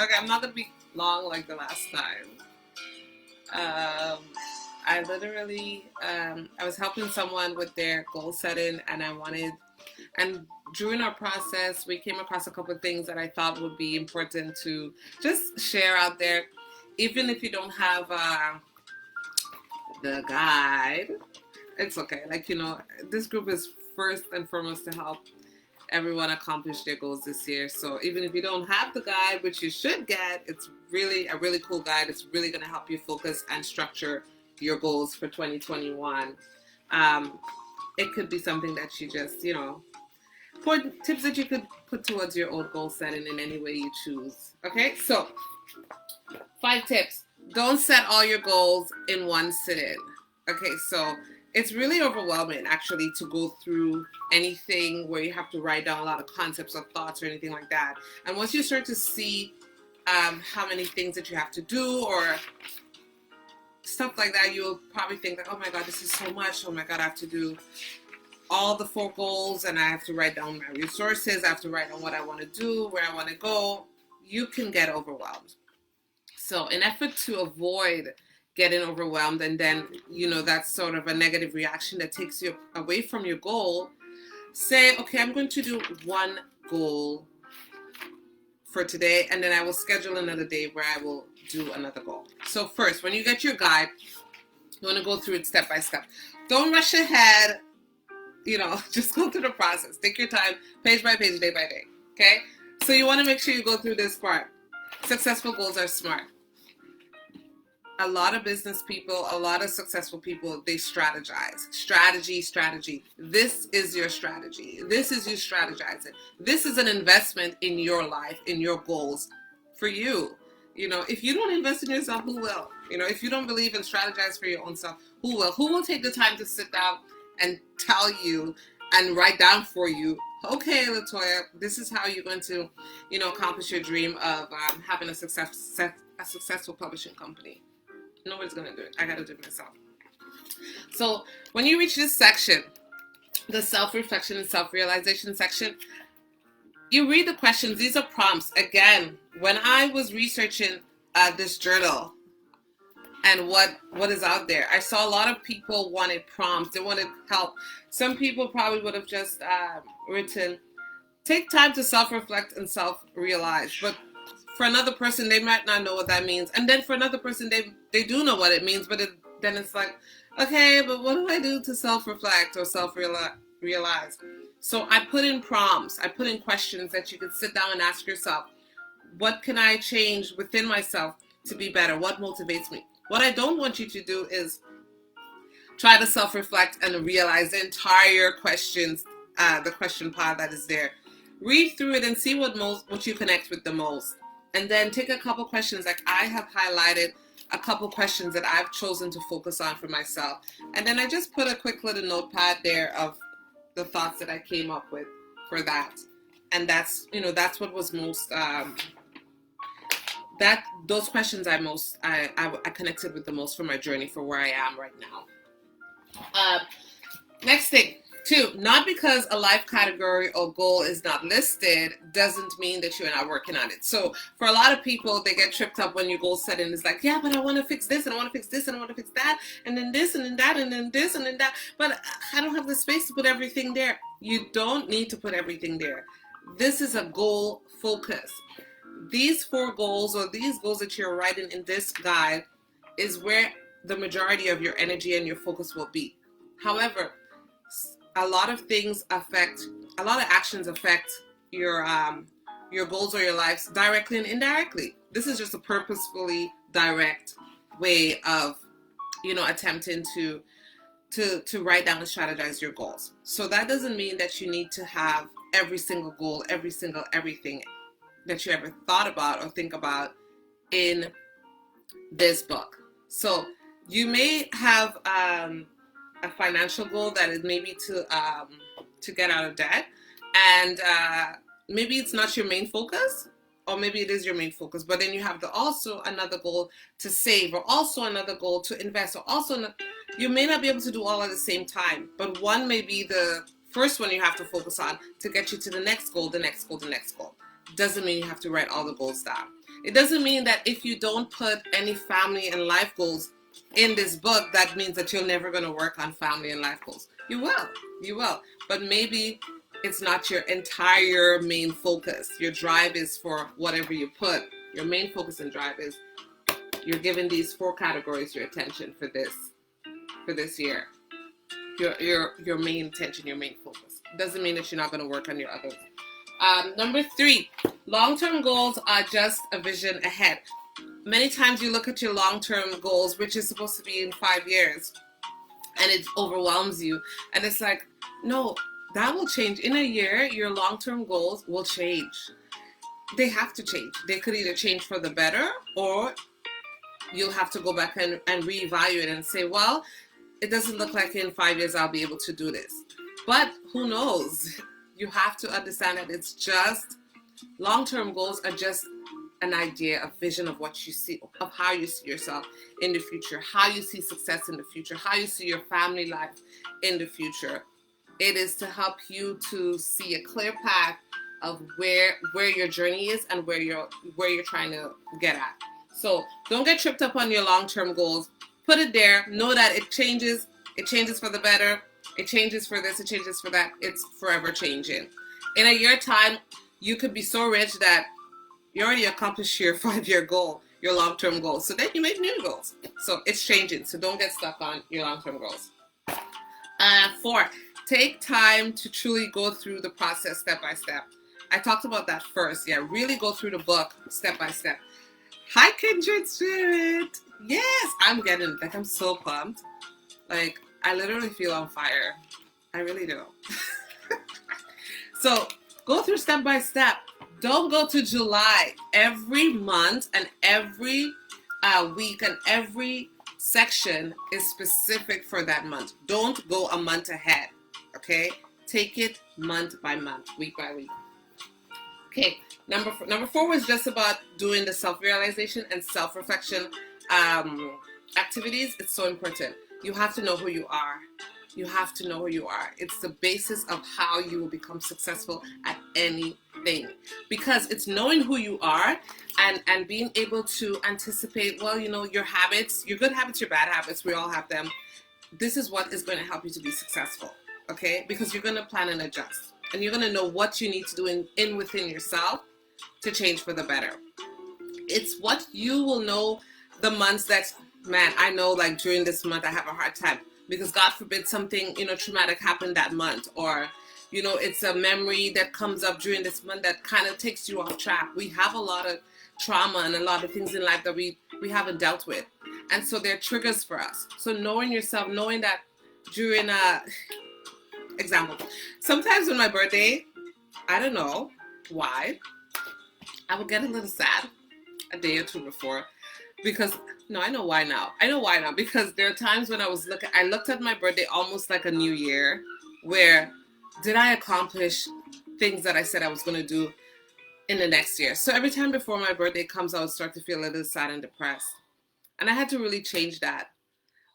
Okay, I'm not gonna be long like the last time. I literally, I was helping someone with their goal setting, and during our process, we came across a couple of things that I thought would be important to just share out there, even if you don't have the guide. It's okay. Like, this group is first and foremost to help everyone accomplish their goals this year. So even if you don't have the guide, which you should get, it's really a really cool guide. It's really going to help you focus and structure your goals for 2021. It could be something that you just, tips that you could put towards your own goal setting in any way you choose. Okay, so 5 tips. Don't set all your goals in one sitting. Okay, so it's really overwhelming actually to go through anything where you have to write down a lot of concepts or thoughts or anything like that. And once you start to see how many things that you have to do or stuff like that, you'll probably think like, oh my God, this is so much. Oh my God, I have to do all the 4 goals and I have to write down my resources. I have to write down what I want to do, where I want to go. You can get overwhelmed. So in effort to avoid getting overwhelmed and then, that's sort of a negative reaction that takes you away from your goal, say, okay, I'm going to do 1 goal for today, and then I will schedule another day where I will do another goal. So first, when you get your guide, you want to go through it step by step. Don't rush ahead, just go through the process. Take your time, page by page, day by day, okay? So you want to make sure you go through this part. Successful goals are smart. A lot of business people, a lot of successful people, they strategize. Strategy. This is your strategy. This is you strategizing. This is an investment in your life, in your goals for you. If you don't invest in yourself, who will? If you don't believe and strategize for your own self, who will? Who will take the time to sit down and tell you and write down for you, okay, Latoya, this is how you're going to, accomplish your dream of having a successful publishing company. Nobody's going to do it. I got to do it myself. So when you reach this section, the self-reflection and self-realization section, you read the questions. These are prompts. Again, when I was researching this journal and what is out there, I saw a lot of people wanted prompts. They wanted help. Some people probably would have just written, take time to self-reflect and self-realize. But for another person, they might not know what that means. And then for another person, they do know what it means. But then it's like, okay, but what do I do to self-reflect or self-realize? So I put in prompts. I put in questions that you could sit down and ask yourself. What can I change within myself to be better? What motivates me? What I don't want you to do is try to self-reflect and realize the entire questions, the question pile that is there. Read through it and see what you connect with the most. And then take a couple questions. Like I have highlighted a couple questions that I've chosen to focus on for myself. And then I just put a quick little notepad there of the thoughts that I came up with for that. And that's what was most, those questions I connected with the most for my journey for where I am right now. Next thing. 2, not because a life category or goal is not listed doesn't mean that you're not working on it. So for a lot of people, they get tripped up when your goal setting is like, yeah, but I want to fix this and I want to fix this and I want to fix that and then this and then that and then this and then that. But I don't have the space to put everything there. You don't need to put everything there. This is a goal focus. These 4 goals or these goals that you're writing in this guide is where the majority of your energy and your focus will be. However, a lot of actions affect your goals or your lives directly and indirectly. This is just a purposefully direct way of, attempting to write down and strategize your goals. So that doesn't mean that you need to have every single goal, everything that you ever thought about or think about in this book. So you may have a financial goal that is maybe to get out of debt, and maybe it's not your main focus, or maybe it is your main focus, but then you have also another goal to save, or also another goal to invest, or also you may not be able to do all at the same time, but one may be the first one you have to focus on to get you to the next goal. Doesn't mean you have to write all the goals down. It doesn't mean that if you don't put any family and life goals in this book, that means that you're never going to work on family and life goals. You will, but maybe it's not your entire main focus. Your drive is for whatever you put. Your main focus and drive is you're giving these 4 categories your attention for this year. Your main attention, your main focus. Doesn't mean that you're not going to work on your others. Number 3, long-term goals are just a vision ahead. Many times you look at your long-term goals, which is supposed to be in 5 years, and it overwhelms you. And it's like, no, that will change. In a year, your long-term goals will change. They have to change. They could either change for the better, or you'll have to go back and reevaluate and say, well, it doesn't look like in 5 years I'll be able to do this. But who knows? You have to understand that it's just, long-term goals are just an idea, a vision of what you see, of how you see yourself in the future, how you see success in the future, how you see your family life in the future. It is to help you to see a clear path of where your journey is and where you're trying to get at. So don't get tripped up on your long-term goals. Put it there. Know that it changes. It changes for the better. It changes for this. It changes for that. It's forever changing. In a year time, you could be so rich that you already accomplished your 5-year goal, your long-term goal. So then you make new goals. So it's changing. So don't get stuck on your long-term goals. 4, take time to truly go through the process step by step. I talked about that first. Yeah, really go through the book step by step. Hi, Kindred Spirit. Yes, I'm so pumped. Like, I literally feel on fire. I really do. So go through step by step. Don't go to July. Every month and every week and every section is specific for that month. Don't go a month ahead. Okay? Take it month by month, week by week. Okay, number 4 was just about doing the self-realization and self-reflection activities. It's so important. You have to know who you are. You have to know who you are. It's the basis of how you will become successful at anything. Because it's knowing who you are and being able to anticipate, well, you know, your habits, your good habits, your bad habits, we all have them. This is what is going to help you to be successful, okay? Because you're going to plan and adjust. And you're going to know what you need to do within yourself to change for the better. It's what you will know the months that, man, I know like during this month I have a hard time because God forbid something, you know, traumatic happened that month, or, you know, it's a memory that comes up during this month that kind of takes you off track. We have a lot of trauma and a lot of things in life that we haven't dealt with. And so they're triggers for us. So knowing yourself, knowing that during example, sometimes on my birthday, I don't know why, I would get a little sad a day or two before because, no, I know why now. Because there are times when I looked at my birthday almost like a new year, where did I accomplish things that I said I was going to do in the next year? So every time before my birthday comes, I would start to feel a little sad and depressed. And I had to really change that.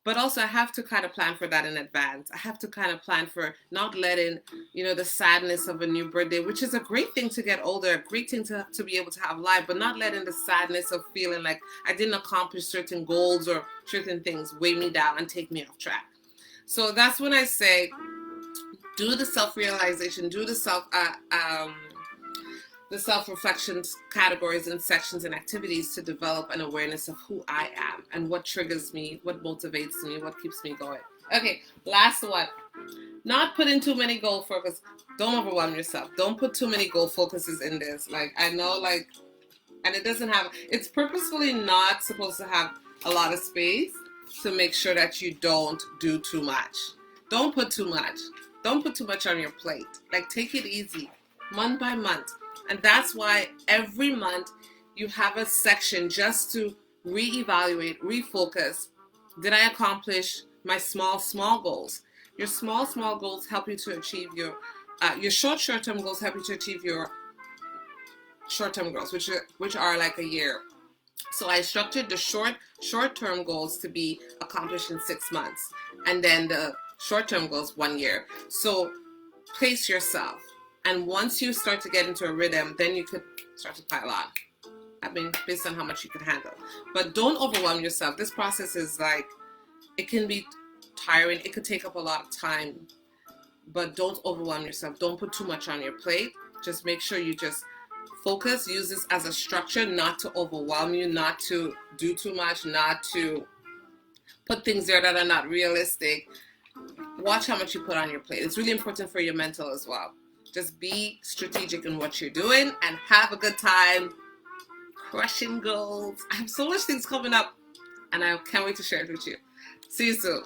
But also I have to kind of plan for that in advance. I have to kind of plan for not letting, you know, the sadness of a new birthday, which is a great thing to get older, a great thing to be able to have life, but not letting the sadness of feeling like I didn't accomplish certain goals or certain things weigh me down and take me off track. So that's when I say, do the self-realization, do the self-reflection categories and sections and activities to develop an awareness of who I am and what triggers me, what motivates me, what keeps me going. Okay, last one. Not putting too many goal focus. Don't overwhelm yourself. Don't put too many goal focuses in this. Like, I know, like, and it's purposefully not supposed to have a lot of space to make sure that you don't do too much. Don't put too much. Don't put too much on your plate. Like, take it easy, month by month. And that's why every month you have a section just to reevaluate, refocus. Did I accomplish my small goals? Your small goals help you to achieve your short-term goals help you to achieve your short-term goals, which are like a year. So I structured the short-term goals to be accomplished in 6 months, and then the short-term goals 1 year. So pace yourself. And once you start to get into a rhythm, then you could start to pile on. I mean, based on how much you can handle. But don't overwhelm yourself. This process is like, it can be tiring. It could take up a lot of time. But don't overwhelm yourself. Don't put too much on your plate. Just make sure you just focus. Use this as a structure, not to overwhelm you, not to do too much, not to put things there that are not realistic. Watch how much you put on your plate. It's really important for your mental as well. Just be strategic in what you're doing and have a good time crushing goals. I have so much things coming up and I can't wait to share it with you. See you soon.